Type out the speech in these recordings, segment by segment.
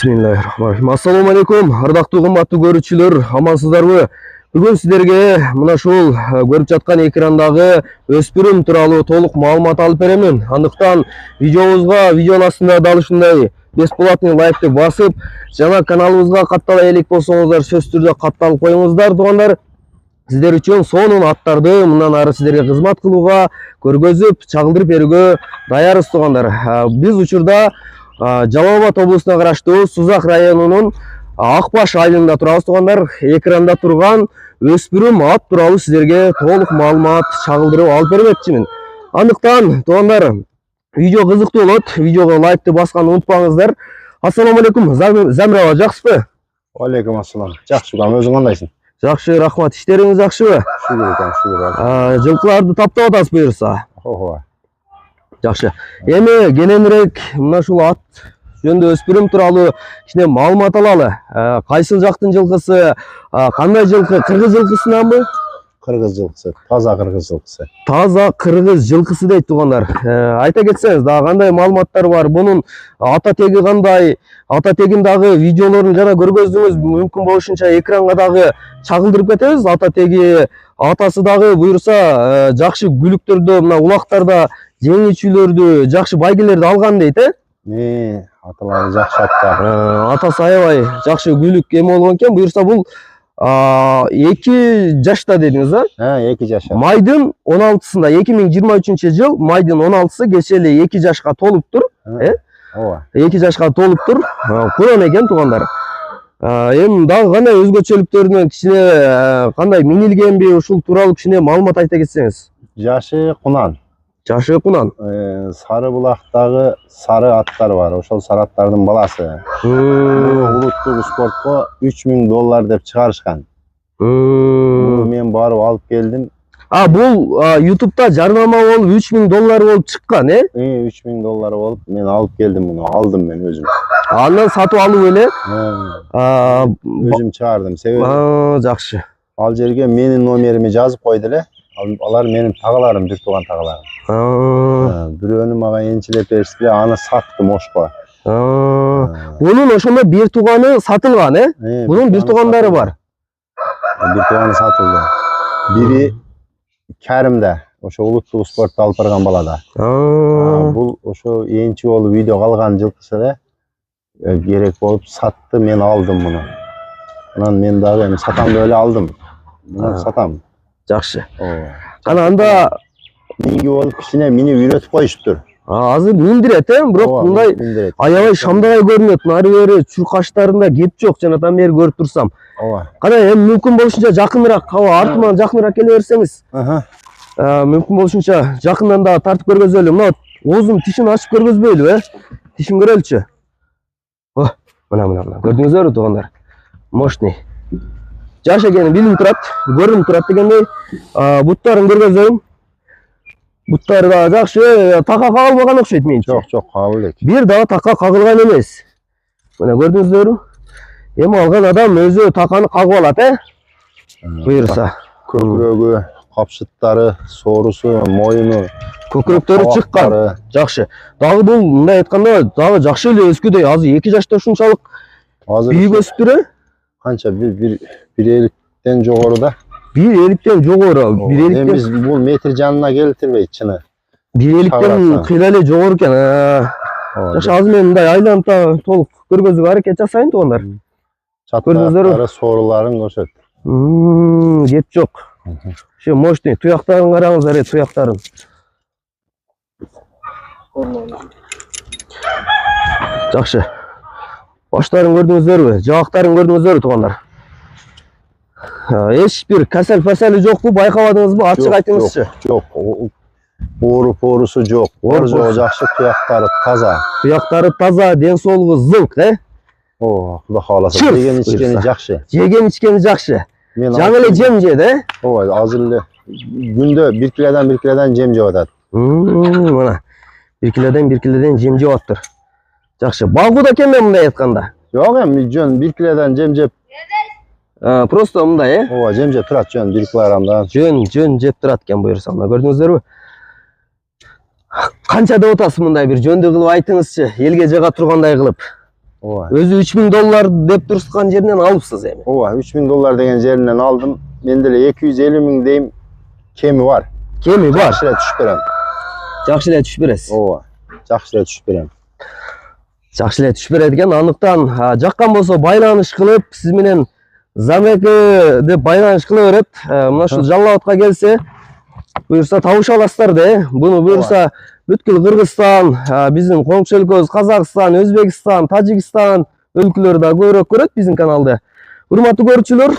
Bismillahirrahmanirrahim. Assalamu alaikum. Ардактуу кымбаттуу көрүүчүлөр, амансыздарбы? Бүгүн сиздерге мына ушул көрүп жаткан экрандагы өспүрүм тууралуу толук маалымат алып беремин. Андыктан видеонун астында дал ушундай бесплатный лайкты басып, жана каналыбызга каттала элек болсоңуздар, сөзсүз түрдө катталып коюңуздар, туугандар. Сиздер үчүн сонун аттарды мындан ары сиздерге кызмат кылууга, көргөзүп, чагылдырып берүүгө даярбыз, туугандар. Биз учурда Жалал Абад облусуна караштуу Сузак районунун Акбаш айылында турабыз, туугандар. Экранда турган өспүрүм ат тууралуу сиздерге толук маалымат чагылдырып алып бермекчимин. Андыктан, туугандар, видео кызыктуу болот. Видеого лайкты басканды унутпаңыздар. Ассаламу алейкум. Замир аба, жакшысызбы? Алейкум ассалам. Жакшы, өзүң кандайсың? Жакшы, рахмат. Иштериңиз жакшыбы? Шүгүр экен, шүгүр. Жылкыларды таптап атасыз буюрса. Ого. Жакшы. Эми кененирээк мына ушул ат жөнүндө өспүрүм тууралуу кичине маалымат алалы. Кайсыл жактын жылкысы, кандай жылкы? Кыргыз жылкысынанбы? Кыргыз жылкысы, таза кыргыз жылкысы. Таза кыргыз жылкысы дейт, туугандар. Айта кетсеңиз, дагы кандай маалыматтар бар? Бунун ата теги кандай? Ата тегин дагы видеолорун жана көргөздүңүз, мүмкүн болушунча экранга дагы чагылдырып кетебиз. Ата теги, атасы дагы буюрса жакшы күлүктөрдө, мына улактарда жеңүүчүлөрдү, жакшы байгелерди алган дейт, Аталары жакшы аттар. Атасы аябай жакшы күлүк эме болгон экен. Буюрса бул 2 жашта дедиңиз, 2 жаша. Майдын 16-сында, 2023-жыл майдын 16-сы кече эле 2 жашка толуптур, Ооба. 2 жашка толуптур. Куран экен, туугандар. Эми дагы кандай өзгөчөлүктөрүнөн кичине кандай минилгенби, ушул тууралуу кичине маалымат айта кетсеңиз. Жашы кунан. Жашы кунан. Сары булактагы сары аттар бар. Ошол сары аттардын баласы. Улуттук спортко $3000 деп чыгарышкан. Мен барып алып келдим. Бул YouTube'да жарнама болуп $3000 болуп чыккан, $3000 болуп, мен алып келдим муну, алдым мен өзүм. Андан сатып алып эле өзүм чыгардым. Себеби жакшы. Ал жерге менин номерими жазып койду эле. Алар менин тагаларым, бир тууган тагаларым. Бирөөнү мага энчилеп беришти, аны саттым ошко. Бунун ошондо бир тууганы сатылган, Бунун бир туугандары бар. Бир тууганы сатылды. Бири Кәримде, ошо улуттук спортто алып барган балада. Бул ошо энчи болуп видео калган жылкысы эле керек болуп сатты, мен алдым муну. Анан мен дагы эми сатам деп эле алдым. Муну сатам. Жакшы. Кана анда минги болуп кичине минип үйрөтүп коюштур. Азыр миндирет, бирок мындай аябай шамдагай көрүнөт. Нары бери чуркаштарында кеп жок, жанатан бери көрүп турсам. Кана эми мүмкүн болушунча жакыныраак, артыман жакыныраак келе берсеңиз. Мүмкүн болушунча жакындан да тартып көргөзөлү. Мына оозун тишин ачып көргөзбөйлүбү, Тишин көрөлүчү. Мына көрдүңүздөрбү, туугандар? Мощный. Жаш экени билип турат, көрүнүп турат дегендей. Буттарын көргөзөйүн. Буттары да жакшы, така кагылбаган окшойт менчи. Жок, кагыл элек. Бир дагы така кагылган эмес. Мына көрдүңүздөрбү? Эми алган адам өзү таканы кагып алат, буюрса. Көкүрөгү, капшыттары, соорусу, моюну, көкүрөктөрү чыккан. Жакшы. Дагы бул мындай айтканда дагы жакшы эле өскүдөй. Азыр 2 жашта ушунчалык бийик өсүптүр, Канча? Bir эликтен жогору да. 1 эликтен жогору. Эми биз бул метр жанына келтирбейт, чыны. 1 эликтен кыйла эле жогору экен. Жакшы, азыр мен мындай айланып толук көргөзүүгө аракет жасайын, туугандар. Чаттары, сооруларын көрсөт. Кеп жок. Ошо мощный туяктарын караңыздар, туяктарын. Жакшы. Баштарын көрдүңүздөрбү? Жабактарын көрдүңүздөрбү, туугандар? Эч бир касал-пасалы жокпу, байкабадыңызбы? Ачык айтыңызчы. Жок. Порусу жок. Жок, жакшы, туяктары таза. Туяктары таза, ден соолугу зылк, Кудай кааласа, жеген ичкени жакшы. Жеген ичкени жакшы. Жаңы эле жем жеди, Азыр эле күндө 1 килодон жем жеп атат. Мына 1 килодон жем жеп атыр. Жакшы. Багууда экен мындай айтканда. Жок, эми жөн 1 килодон жем жеп. Просто мындай, жем жеп турат, жөн 1 килограммдан. Жөн жеп турат экен, буюрса. Мына көрдүңүздөрбү? Канча деп атасыз мындай бир жөндө кылып айтыңызчы, элге жыга тургандай кылып. Ооба. Өзү $3000 деп турускан жеринен алыпсыз эми. Ооба, $3000 деген жеринен aldım. Mende de 250.000 deyim kemi var. Кеми бар. Жақсы эле түшүп берем. Жакшы эле түшүп бересиз. Ооба. Жақсы эле түшүп берем. Жакшы эле түшүп берет экен. Андыктан жаккан болсо байланыш кылып, сиз менен Замеке деп байланыш кыла берет. Мына ушул Жалал Абадка келсе, буюрса табыша аласыздар да. Буну буюрса бүткүл Кыргызстан, биздин коңшу өлкөбүз Казакстан, Өзбекстан, Тажикстан өлкөлөрү да көбүрөөк көрөт биздин каналды. Урматтуу көрүүчүлөр,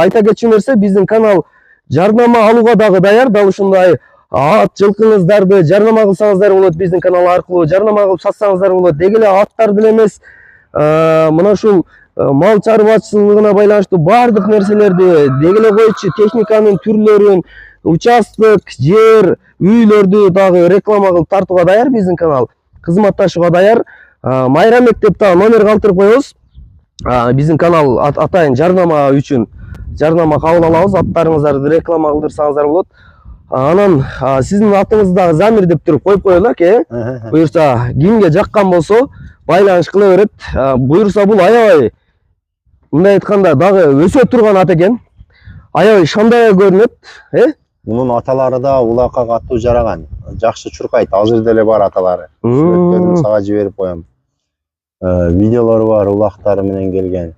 айта кетчү нерсе, биздин канал жарнама алууга дагы даяр. Дал ушундай ат жылкыңыздарды жарнама кылсаңыздар болот, биздин канал аркылуу жарнама кылып сатсаңыздар болот. Деги эле аттарды эле эмес, мына ушул мал чарбачылыгына байланыштуу бардык нерселерди, деги эле койчу техниканын түрлөрүн, участок, жер, үйлөрдү дагы реклама кылып тартууга даяр биздин канал. Кызматташууга даяр. Майра мектепте номер калтырып коебуз. Биздин канал атайын жарнама үчүн жарнама кабыл алабыз. Аттарыңыздарды реклама кылдырсаңыздар болот. Анан сиздин атыңызды дагы Замир деп туруп коюп коелу, буюрса кимге жаккан болсо байланыш кыла берет. Буюрса бул аябай мындай айтканда дагы өсө турган ат экен. Аябай шандай көрүнөт, Bunun аталары да улакка катуу жараган. Жакшы чуркайт. Азыр деле бар аталары. Сүрөттөрүн сага жиберип коем. Видеолору бар, улактары менен келген.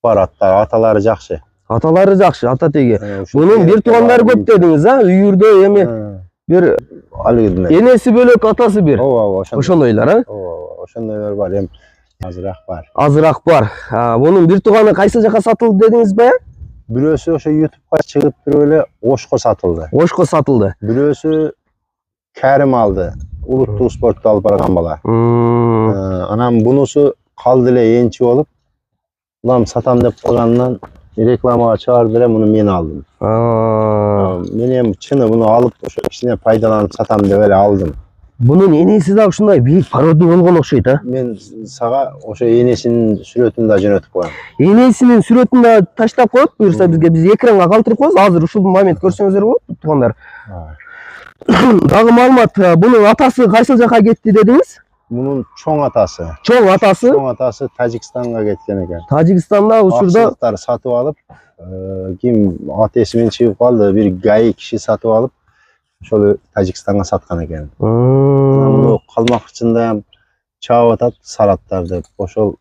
Бар аттар, аталары жакшы. Аталары жакшы, ата теги. Bunun бир туугандары көп дедиңиз, үйүрдө эми бир энеси бөлөк, атасы бир. Ооба, ошондойлар, Ооба, ошондойлор бар. Эми азыраак бар. Азыраак бар. Bunun бир тууганы кайсы жака сатылды дедиңиз бе? Бирөөсү ошо YouTube'га чыгып туруп эле Ошко сатылды. Ошко сатылды. Бирөөсү Кәрим алды. Улуттук спортто алып барган бала. Анан бунусу калды эле энчи болуп, улам сатам деп калгандан рекламага чыгарды эле муну мен алдым. Мен эми чыны буну алып ошо кичине пайдаланып сатам деп эле алдым. Bunun энеси да ушундай бийик порода болгон окшойт, Мен сага ошо энесинин сүрөтүн да жөнөтүп коем. Энесинин сүрөтүн да таштап коет, буюрса бизге биз экранга калтырып коебуз. Азыр ушул момент көрсөңүздөр болот, туугандар. Дагы маалымат, бунун атасы кайсыл жака кетти дедиңиз? Мунун чоң атасы. Чоң атасы? Чоң атасы Тажикстанга кеткен экен. Тажикстанда учурда акчалыктар сатып алып, ким ат эсимен чыгып калды, бир гаи киши сатып алып, ошол Тажикстанга саткан экен. Муну калмакчында чаап атат салаттар деп. Ошол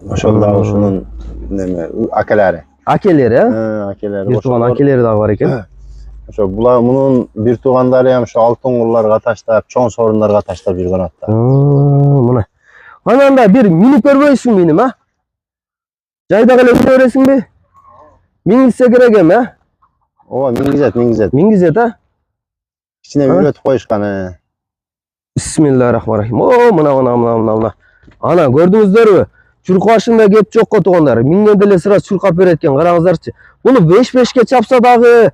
да ошонун неме акелери. Акелери, Акелери. бир тууган акелери дагы бар экен. Ошо булар мунун бир туугандары ham ошо алтын кулларга таштап, чоң сорундарга таштап жүргөн аттар. Мына. Анан да бир минип көрбөйсүңбү иним, Жайдак эле мине бересиңби? Мингизсе керек эми, Ооба, мингизет. Мингизет, Кичине үйрөтүп коюшкан. Бисмиллахиррахманиррахим. Мына. Ана көрдүңүздөрбү? Чуркашында кеп жокко туугандар. Минген деле сыра чуркап берет экен, караңыздарчы. Буну 5-5ке чапса дагы,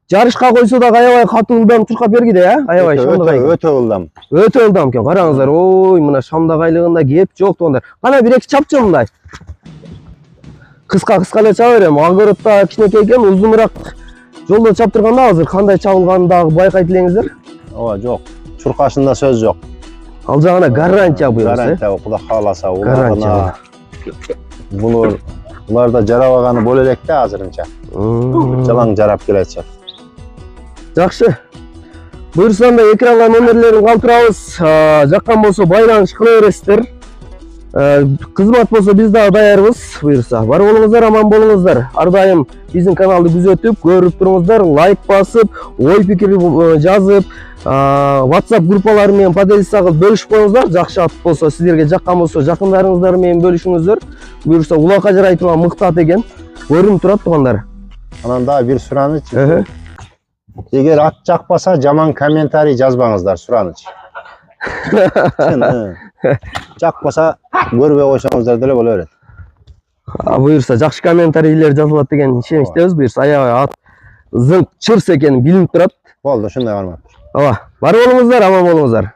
жарышка койсо дагы аябай катуу ылдам чуркап бергиде, Аябай шамдагай. Өтө ылдам. Өтө ылдам экен, караңыздар. Мына шамдагайлыгында кеп жок туугандар. Кана 1-2 чапчы мындай. Кыска эле чаба берем. Агырытта кичинекей экен, узунураак жолдо чаптырганда азыр кандай чабылганын дагы байкайт элеңиздер. Ооба, жок. Чуркашында сөз жок. Ал жагына гарантия буюрса. Гарантия, Кудай кааласа, уларына. Буларда жарабаганы боло элек да азырынча. Жалаң жарап келатышат. Жакшы. Буюрса анда экранга номерлерин калтырабыз. Жаккан болсо байланыш кыла бересиздер. Кызмат болсо биз дагы даярбыз. Буюрса бар болуңуздар, аман болуңуздар. Ар дайым биздин каналды күзөтүп, көрүп туруңуздар, лайк басып, ой пикир жазып, WhatsApp группалары менен поделиться кылып бөлүшүп коюңуздар. Жакшы ат болсо, сиздерге жаккан болсо, жакындарыңыздар менен бөлүшүңүздөр. Буюрса улакка жарай турган мыкты ат экен. Көрүнүп турат туугандар. Анан дагы бир сураныч. Эгер ат жакпаса, жаман комментарий жазбаңыздар, сураныч. Жакпаса, көрбөй койсоңуздар деле боло берет. Буюрса жакшы комментарийлер жазылат деген ишеничтебиз. Буюрса аябай ат зың чырс экени билинип турат. Болду, ушундай бармак. Бар болуңуздар, аман болуңуздар.